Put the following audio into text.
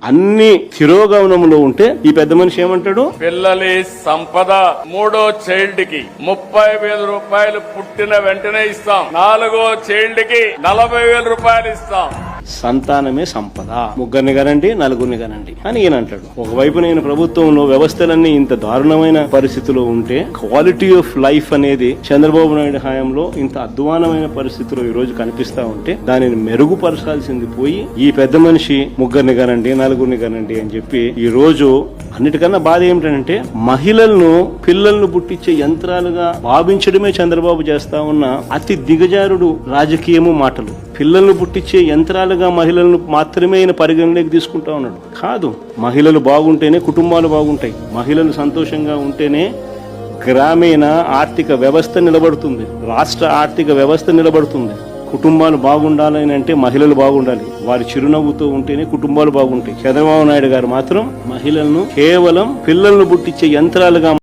అన్ని తిరోగమనంలో ఉంటే ఈ పెద్ద మనిషి ఏమంటాడు? పిల్లలి సంపద మూడో చైల్డ్ కి 30,000 రూపాయలు పుట్టిన వెంటనే ఇస్తాం. 4వ చైల్డ్ కి 40,000 రూపాయలు ఇస్తాం. సంతానమే సంపద. ముగ్గురిని కనండి, నలుగురిని కనండి అని ఈయన అంటాడు. ఒకవైపు నేను ప్రభుత్వంలో వ్యవస్థలన్నీ ఇంత దారుణమైన పరిస్థితిలో ఉంటే క్వాలిటీ ఆఫ్ లైఫ్ అనేది చంద్రబాబు నాయుడు హయాంలో ఇంత అధ్వానమైన పరిస్థితిలో ఈ రోజు కనిపిస్తా ఉంటే దానిని మెరుగుపరచాల్సింది పోయి ఈ పెద్ద మనిషి ముగ్గురిని కనండి, నలుగురిని కనండి అని చెప్పి ఈ రోజు అన్నిటికన్నా బాధ ఏమిటంటే మహిళలను పిల్లలను పుట్టించే యంత్రాలుగా భావించడమే చంద్రబాబు చేస్తా ఉన్న అతి దిగజారుడు రాజకీయము మాటలు. పిల్లలను పుట్టించే యంత్రాలుగా మహిళలను మాత్రమే ఆయన పరిగణలోకి తీసుకుంటా ఉన్నాడు. కాదు, మహిళలు బాగుంటేనే కుటుంబాలు బాగుంటాయి. మహిళలు సంతోషంగా ఉంటేనే గ్రామీణ ఆర్థిక వ్యవస్థ నిలబడుతుంది, రాష్ట్ర ఆర్థిక వ్యవస్థ నిలబడుతుంది. కుటుంబాలు బాగుండాలని అంటే మహిళలు బాగుండాలి. వారి చిరునవ్వుతో ఉంటేనే కుటుంబాలు బాగుంటాయి. చంద్రబాబు నాయుడు గారు మాత్రం మహిళలను కేవలం పిల్లలను పుట్టించే యంత్రాలుగా